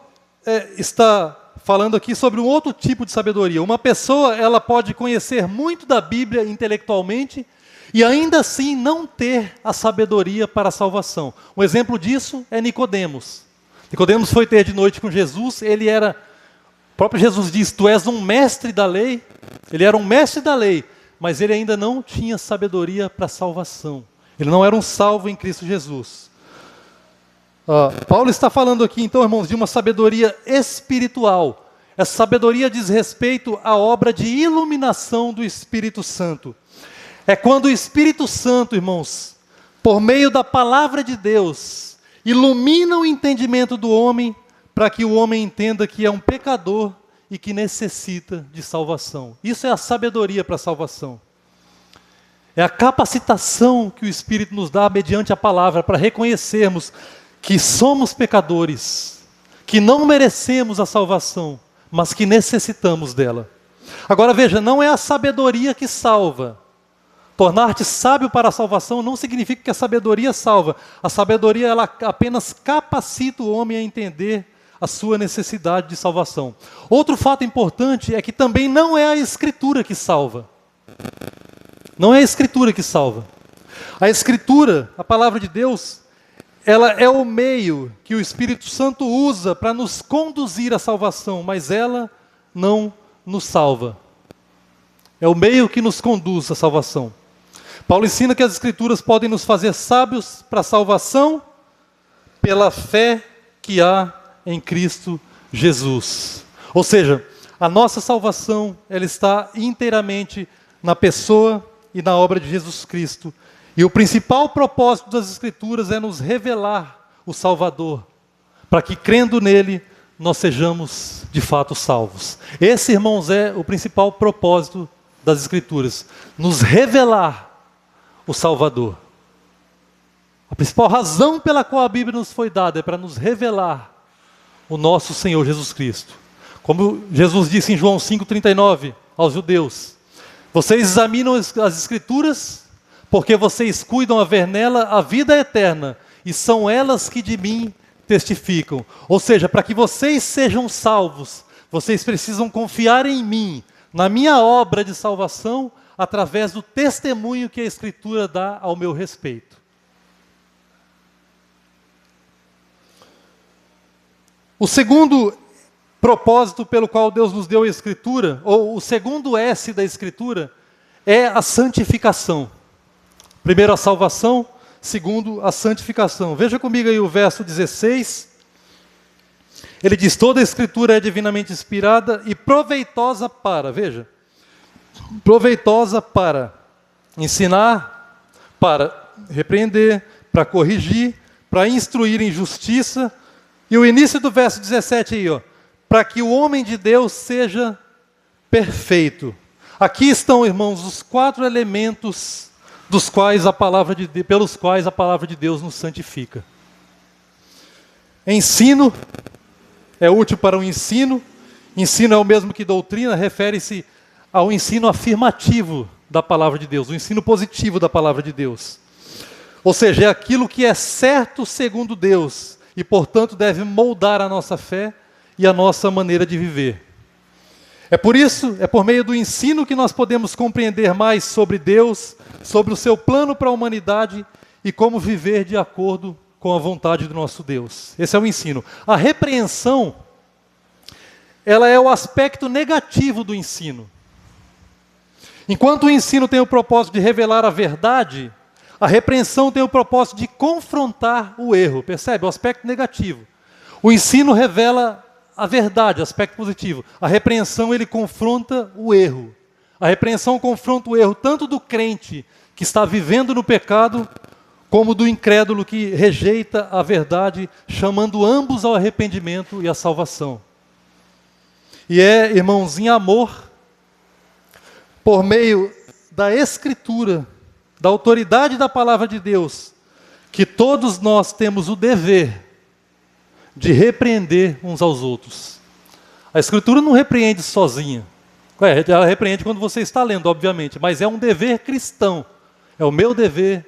está falando aqui sobre um outro tipo de sabedoria. Uma pessoa, ela pode conhecer muito da Bíblia intelectualmente e ainda assim não ter a sabedoria para a salvação. Um exemplo disso é Nicodemos. Nicodemos foi ter de noite com Jesus, o próprio Jesus diz, tu és um mestre da lei. Ele era um mestre da lei, mas ele ainda não tinha sabedoria para a salvação. Ele não era um salvo em Cristo Jesus. Paulo está falando aqui, então, irmãos, de uma sabedoria espiritual. Essa sabedoria diz respeito à obra de iluminação do Espírito Santo. É quando o Espírito Santo, irmãos, por meio da palavra de Deus, ilumina o entendimento do homem para que o homem entenda que é um pecador e que necessita de salvação. Isso é a sabedoria para a salvação. É a capacitação que o Espírito nos dá mediante a palavra para reconhecermos que somos pecadores, que não merecemos a salvação, mas que necessitamos dela. Agora veja, não é a sabedoria que salva. Tornar-te sábio para a salvação não significa que a sabedoria salva. A sabedoria, ela apenas capacita o homem a entender a sua necessidade de salvação. Outro fato importante é que também não é a Escritura que salva. Não é a Escritura que salva. A Escritura, a palavra de Deus, ela é o meio que o Espírito Santo usa para nos conduzir à salvação, mas ela não nos salva. É o meio que nos conduz à salvação. Paulo ensina que as Escrituras podem nos fazer sábios para a salvação pela fé que há em Cristo Jesus. Ou seja, a nossa salvação, ela está inteiramente na pessoa e na obra de Jesus Cristo. E o principal propósito das Escrituras é nos revelar o Salvador, para que, crendo nele, nós sejamos de fato salvos. Esse, irmãos, é o principal propósito das Escrituras, nos revelar o Salvador. A principal razão pela qual a Bíblia nos foi dada é para nos revelar o nosso Senhor Jesus Cristo. Como Jesus disse em João 5,39 aos judeus, vocês examinam as Escrituras porque vocês cuidam haver nela a vida eterna, e são elas que de mim testificam. Ou seja, para que vocês sejam salvos, vocês precisam confiar em mim, na minha obra de salvação, através do testemunho que a Escritura dá ao meu respeito. O segundo propósito pelo qual Deus nos deu a Escritura, ou o segundo S da Escritura, é a santificação. Primeiro a salvação, segundo a santificação. Veja comigo aí o verso 16. Ele diz, toda a Escritura é divinamente inspirada e proveitosa para, veja, proveitosa para ensinar, para repreender, para corrigir, para instruir em justiça. E o início do verso 17 aí, para que o homem de Deus seja perfeito. Aqui estão, irmãos, os 4 elementos pelos quais a palavra de Deus nos santifica. Ensino é útil para o ensino. Ensino é o mesmo que doutrina, refere-se ao ensino afirmativo da palavra de Deus, o ensino positivo da palavra de Deus. Ou seja, é aquilo que é certo segundo Deus e, portanto, deve moldar a nossa fé e a nossa maneira de viver. É por isso, é por meio do ensino que nós podemos compreender mais sobre Deus, sobre o seu plano para a humanidade e como viver de acordo com a vontade do nosso Deus. Esse é o ensino. A repreensão, ela é o aspecto negativo do ensino. Enquanto o ensino tem o propósito de revelar a verdade, A repreensão tem o propósito de confrontar o erro, percebe? O aspecto negativo. O ensino revela a verdade, aspecto positivo. A repreensão, ele confronta o erro. A repreensão confronta o erro tanto do crente que está vivendo no pecado, como do incrédulo que rejeita a verdade, chamando ambos ao arrependimento e à salvação. E irmãos, em amor, por meio da Escritura, da autoridade da palavra de Deus, que todos nós temos o dever de repreender uns aos outros. A Escritura não repreende sozinha. Ela repreende quando você está lendo, obviamente, mas é um dever cristão. É o meu dever,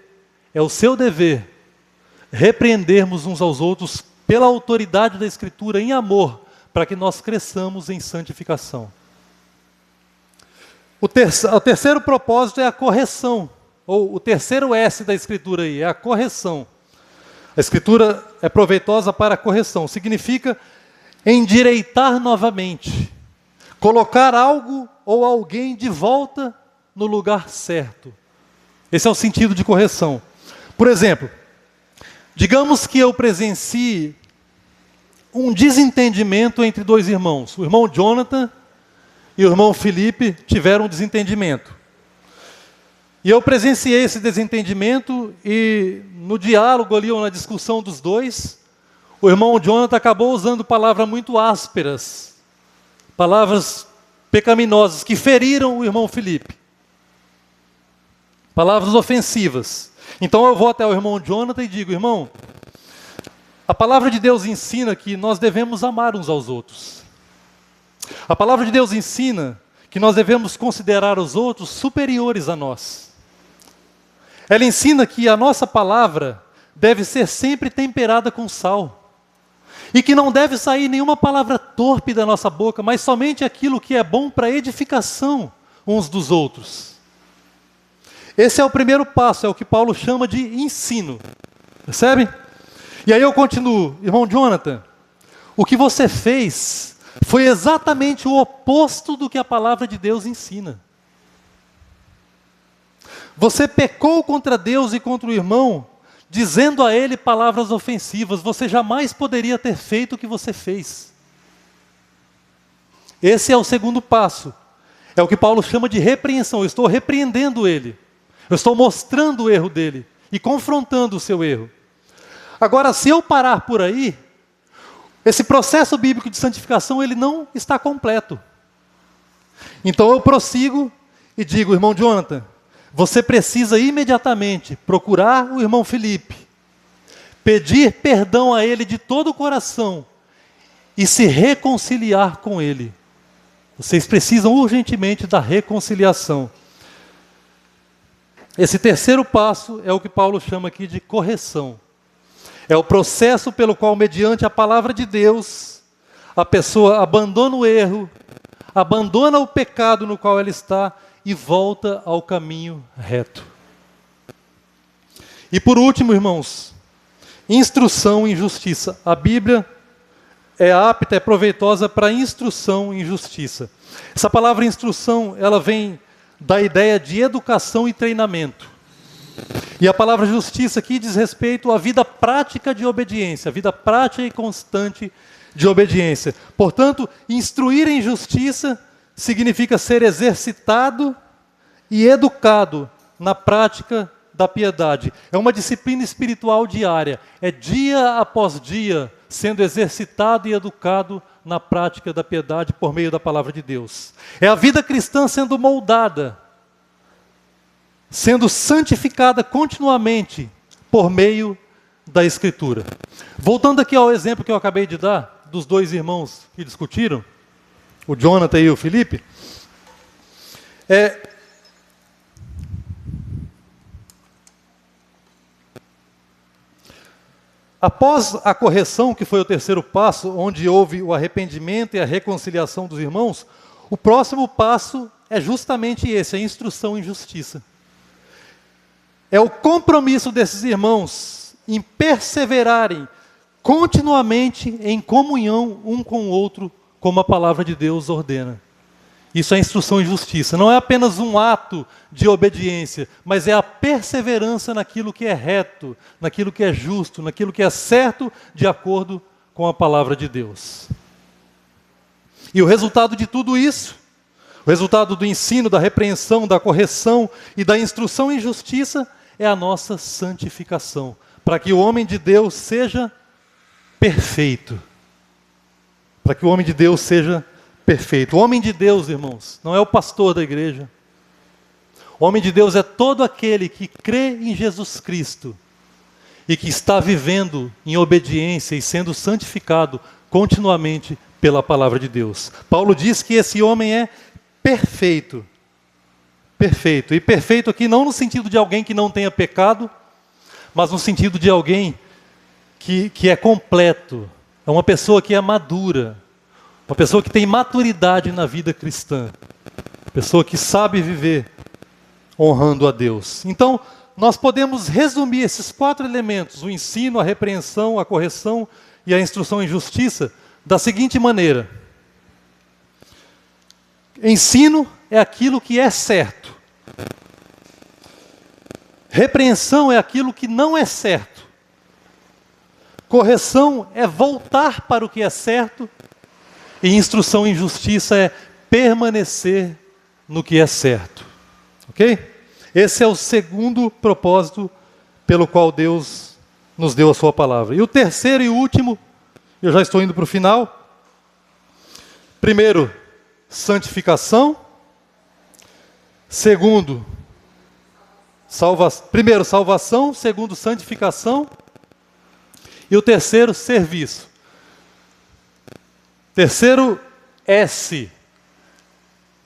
é o seu dever, repreendermos uns aos outros pela autoridade da Escritura em amor, para que nós cresçamos em santificação. O terceiro propósito é a correção, ou o terceiro S da Escritura aí, é a correção. A Escritura é proveitosa para a correção, significa endireitar novamente, colocar algo ou alguém de volta no lugar certo. Esse é o sentido de correção. Por exemplo, digamos que eu presencie um desentendimento entre dois irmãos. O irmão Jonathan e o irmão Felipe tiveram um desentendimento. E eu presenciei esse desentendimento e no diálogo ali, ou na discussão dos dois, o irmão Jonathan acabou usando palavras muito ásperas, palavras pecaminosas, que feriram o irmão Felipe. Palavras ofensivas. Então eu vou até o irmão Jonathan e digo: irmão, a palavra de Deus ensina que nós devemos amar uns aos outros. A palavra de Deus ensina que nós devemos considerar os outros superiores a nós. Ela ensina que a nossa palavra deve ser sempre temperada com sal. E que não deve sair nenhuma palavra torpe da nossa boca, mas somente aquilo que é bom para edificação uns dos outros. Esse é o primeiro passo, é o que Paulo chama de ensino. Percebe? E aí eu continuo: irmão Jonathan, o que você fez foi exatamente o oposto do que a palavra de Deus ensina. Você pecou contra Deus e contra o irmão, dizendo a ele palavras ofensivas. Você jamais poderia ter feito o que você fez. Esse é o segundo passo. É o que Paulo chama de repreensão. Eu estou repreendendo ele. Eu estou mostrando o erro dele e confrontando o seu erro. Agora, se eu parar por aí, esse processo bíblico de santificação, ele não está completo. Então eu prossigo e digo: irmão Jonathan, você precisa imediatamente procurar o irmão Felipe, pedir perdão a ele de todo o coração e se reconciliar com ele. Vocês precisam urgentemente da reconciliação. Esse terceiro passo é o que Paulo chama aqui de correção. É o processo pelo qual, mediante a palavra de Deus, a pessoa abandona o erro, abandona o pecado no qual ela está e volta ao caminho reto. E por último, irmãos, instrução em justiça. A Bíblia é apta, é proveitosa para instrução em justiça. Essa palavra instrução, ela vem da ideia de educação e treinamento. E a palavra justiça aqui diz respeito à vida prática de obediência, a vida prática e constante de obediência. Portanto, instruir em justiça significa ser exercitado e educado na prática da piedade. É uma disciplina espiritual diária. É dia após dia sendo exercitado e educado na prática da piedade por meio da palavra de Deus. É a vida cristã sendo moldada, sendo santificada continuamente por meio da Escritura. Voltando aqui ao exemplo que eu acabei de dar, dos dois irmãos que discutiram, o Jonathan e o Felipe, após a correção, que foi o terceiro passo, onde houve o arrependimento e a reconciliação dos irmãos, o próximo passo é justamente esse, a instrução em justiça. É o compromisso desses irmãos em perseverarem continuamente em comunhão um com o outro, como a palavra de Deus ordena. Isso é instrução e justiça. Não é apenas um ato de obediência, mas é a perseverança naquilo que é reto, naquilo que é justo, naquilo que é certo, de acordo com a palavra de Deus. E o resultado de tudo isso, o resultado do ensino, da repreensão, da correção e da instrução em justiça, é a nossa santificação, para que o homem de Deus seja perfeito. Para que o homem de Deus seja perfeito. O homem de Deus, irmãos, não é o pastor da igreja. O homem de Deus é todo aquele que crê em Jesus Cristo e que está vivendo em obediência e sendo santificado continuamente pela palavra de Deus. Paulo diz que esse homem é perfeito. Perfeito. E perfeito aqui não no sentido de alguém que não tenha pecado, mas no sentido de alguém que é completo. É uma pessoa que é madura. Uma pessoa que tem maturidade na vida cristã. Uma pessoa que sabe viver honrando a Deus. Então, nós podemos resumir esses 4 elementos, o ensino, a repreensão, a correção e a instrução em justiça, da seguinte maneira. Ensino é aquilo que é certo. Repreensão é aquilo que não é certo. Correção é voltar para o que é certo. E instrução em justiça é permanecer no que é certo. Ok? Esse é o segundo propósito pelo qual Deus nos deu a sua palavra. E o terceiro e último, eu já estou indo para o final. Primeiro, santificação. Segundo, primeiro, salvação. Segundo, santificação. E o terceiro, serviço. Terceiro S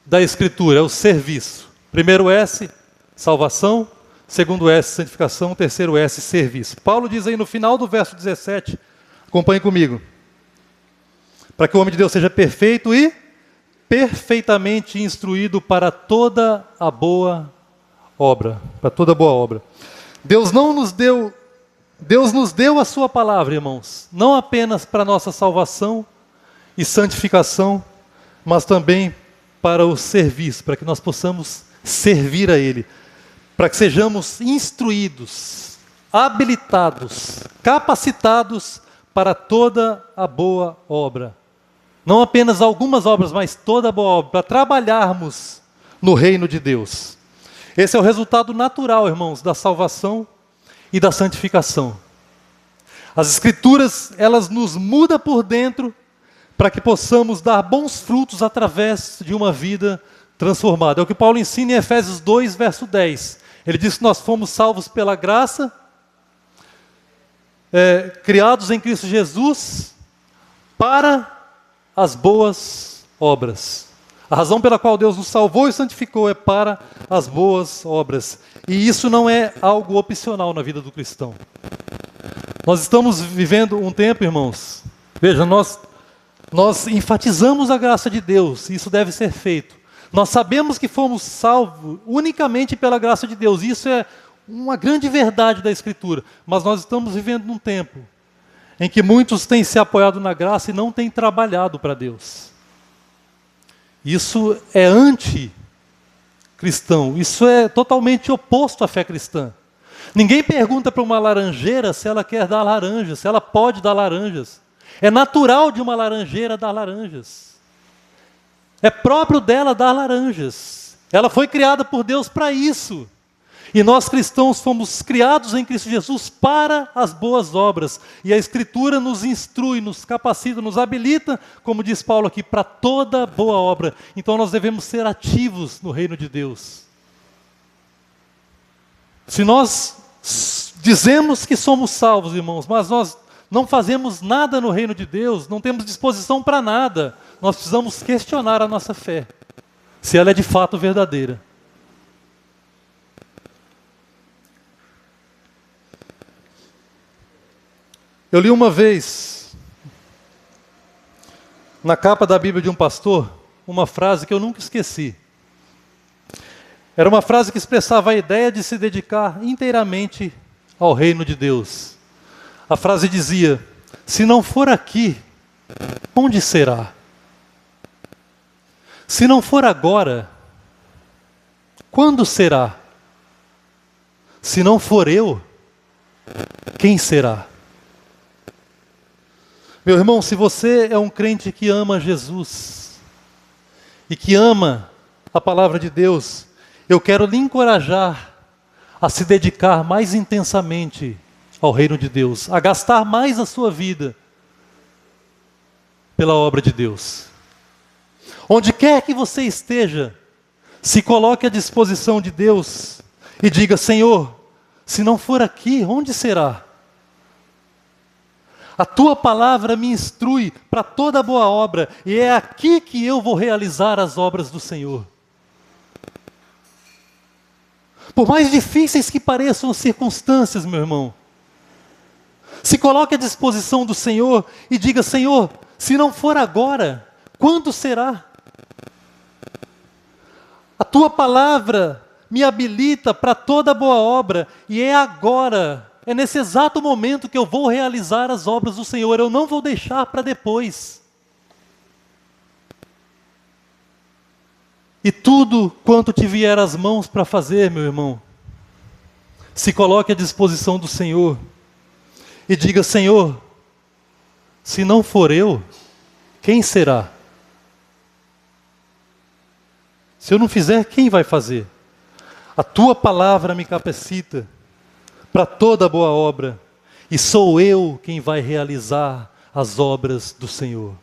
da Escritura é o serviço. Primeiro S, salvação. Segundo S, santificação. Terceiro S, serviço. Paulo diz aí no final do verso 17, acompanhe comigo. Para que o homem de Deus seja perfeito e perfeitamente instruído para toda a boa obra. Para toda boa obra. Deus nos deu a sua palavra, irmãos. Não apenas para a nossa salvação e santificação, mas também para o serviço, para que nós possamos servir a Ele, para que sejamos instruídos, habilitados, capacitados para toda a boa obra. Não apenas algumas obras, mas toda a boa obra, para trabalharmos no reino de Deus. Esse é o resultado natural, irmãos, da salvação e da santificação. As Escrituras, elas nos mudam por dentro, para que possamos dar bons frutos através de uma vida transformada. É o que Paulo ensina em Efésios 2, verso 10. Ele diz que nós fomos salvos pela graça, criados em Cristo Jesus, para as boas obras. A razão pela qual Deus nos salvou e santificou é para as boas obras. E isso não é algo opcional na vida do cristão. Nós estamos vivendo um tempo, irmãos, veja, nós enfatizamos a graça de Deus, e isso deve ser feito. Nós sabemos que fomos salvos unicamente pela graça de Deus, isso é uma grande verdade da Escritura, mas nós estamos vivendo num tempo em que muitos têm se apoiado na graça e não têm trabalhado para Deus. Isso é anti-cristão, isso é totalmente oposto à fé cristã. Ninguém pergunta para uma laranjeira se ela quer dar laranjas, se ela pode dar laranjas. É natural de uma laranjeira dar laranjas. É próprio dela dar laranjas. Ela foi criada por Deus para isso. E nós cristãos fomos criados em Cristo Jesus para as boas obras. E a Escritura nos instrui, nos capacita, nos habilita, como diz Paulo aqui, para toda boa obra. Então nós devemos ser ativos no reino de Deus. Se nós dizemos que somos salvos, irmãos, mas nós não fazemos nada no reino de Deus, não temos disposição para nada, nós precisamos questionar a nossa fé, se ela é de fato verdadeira. Eu li uma vez, na capa da Bíblia de um pastor, uma frase que eu nunca esqueci. Era uma frase que expressava a ideia de se dedicar inteiramente ao reino de Deus. A frase dizia: se não for aqui, onde será? Se não for agora, quando será? Se não for eu, quem será? Meu irmão, se você é um crente que ama Jesus e que ama a palavra de Deus, eu quero lhe encorajar a se dedicar mais intensamente ao reino de Deus, a gastar mais a sua vida pela obra de Deus. Onde quer que você esteja, se coloque à disposição de Deus e diga: Senhor, se não for aqui, onde será? A tua palavra me instrui para toda boa obra, e é aqui que eu vou realizar as obras do Senhor. Por mais difíceis que pareçam as circunstâncias, meu irmão, se coloque à disposição do Senhor e diga: Senhor, se não for agora, quando será? A tua palavra me habilita para toda boa obra, e é agora, é nesse exato momento que eu vou realizar as obras do Senhor, eu não vou deixar para depois. E tudo quanto te vier às mãos para fazer, meu irmão, se coloque à disposição do Senhor e diga: Senhor, se não for eu, quem será? Se eu não fizer, quem vai fazer? A tua palavra me capacita para toda boa obra, e sou eu quem vai realizar as obras do Senhor.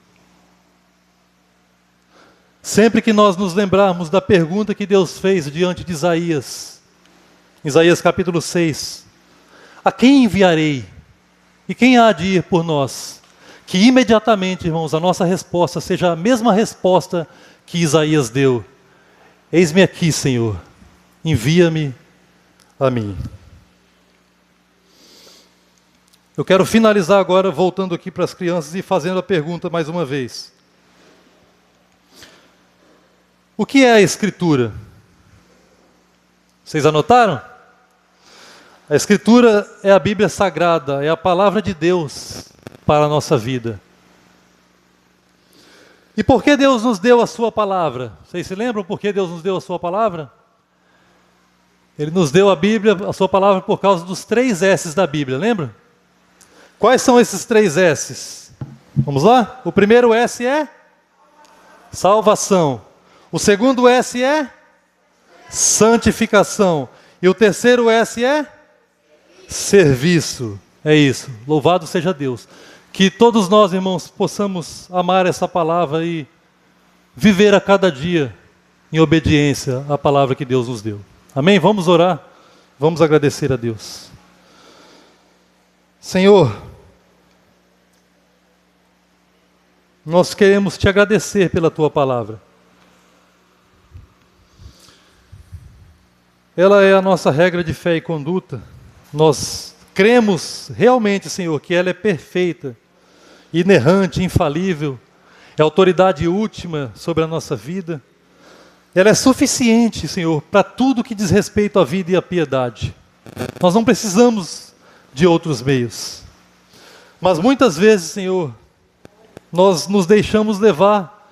Sempre que nós nos lembrarmos da pergunta que Deus fez diante de Isaías, Isaías capítulo 6, a quem enviarei? E quem há de ir por nós? Que imediatamente, irmãos, a nossa resposta seja a mesma resposta que Isaías deu: eis-me aqui, Senhor, envia-me a mim. Eu quero finalizar agora, voltando aqui para as crianças e fazendo a pergunta mais uma vez. O que é a Escritura? Vocês anotaram? A Escritura é a Bíblia Sagrada, é a palavra de Deus para a nossa vida. E por que Deus nos deu a sua palavra? Vocês se lembram por que Deus nos deu a sua palavra? Ele nos deu a Bíblia, a sua palavra, por causa dos 3 S's da Bíblia, lembra? Quais são esses 3 S's? Vamos lá? O primeiro S é salvação. O segundo S é santificação. E o terceiro S é serviço. É isso. Louvado seja Deus. Que todos nós, irmãos, possamos amar essa palavra e viver a cada dia em obediência à palavra que Deus nos deu. Amém? Vamos orar. Vamos agradecer a Deus. Senhor, nós queremos te agradecer pela tua palavra. Ela é a nossa regra de fé e conduta. Nós cremos realmente, Senhor, que ela é perfeita, inerrante, infalível, é a autoridade última sobre a nossa vida. Ela é suficiente, Senhor, para tudo que diz respeito à vida e à piedade. Nós não precisamos de outros meios. Mas muitas vezes, Senhor, nós nos deixamos levar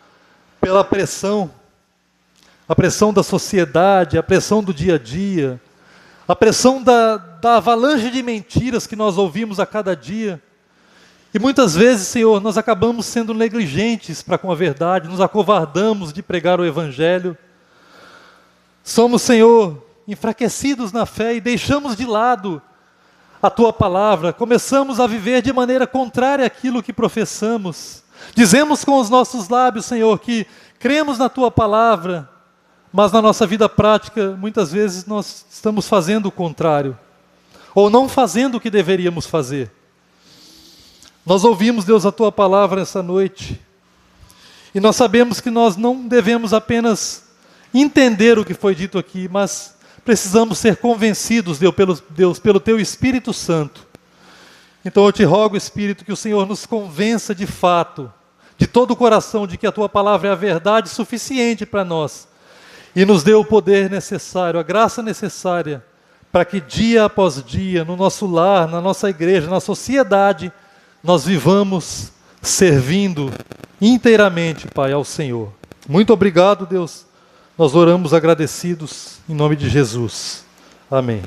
pela pressão, a pressão da sociedade, a pressão do dia a dia, a pressão da avalanche de mentiras que nós ouvimos a cada dia. E muitas vezes, Senhor, nós acabamos sendo negligentes para com a verdade, nos acovardamos de pregar o Evangelho. Somos, Senhor, enfraquecidos na fé e deixamos de lado a Tua palavra, começamos a viver de maneira contrária àquilo que professamos. Dizemos com os nossos lábios, Senhor, que cremos na Tua palavra, mas na nossa vida prática, muitas vezes nós estamos fazendo o contrário, ou não fazendo o que deveríamos fazer. Nós ouvimos, Deus, a Tua palavra essa noite, e nós sabemos que nós não devemos apenas entender o que foi dito aqui, mas precisamos ser convencidos, Deus, pelo Teu Espírito Santo. Então eu te rogo, Espírito, que o Senhor nos convença de fato, de todo o coração, de que a Tua palavra é a verdade suficiente para nós, e nos dê o poder necessário, a graça necessária, para que dia após dia, no nosso lar, na nossa igreja, na sociedade, nós vivamos servindo inteiramente, Pai, ao Senhor. Muito obrigado, Deus. Nós oramos agradecidos em nome de Jesus. Amém.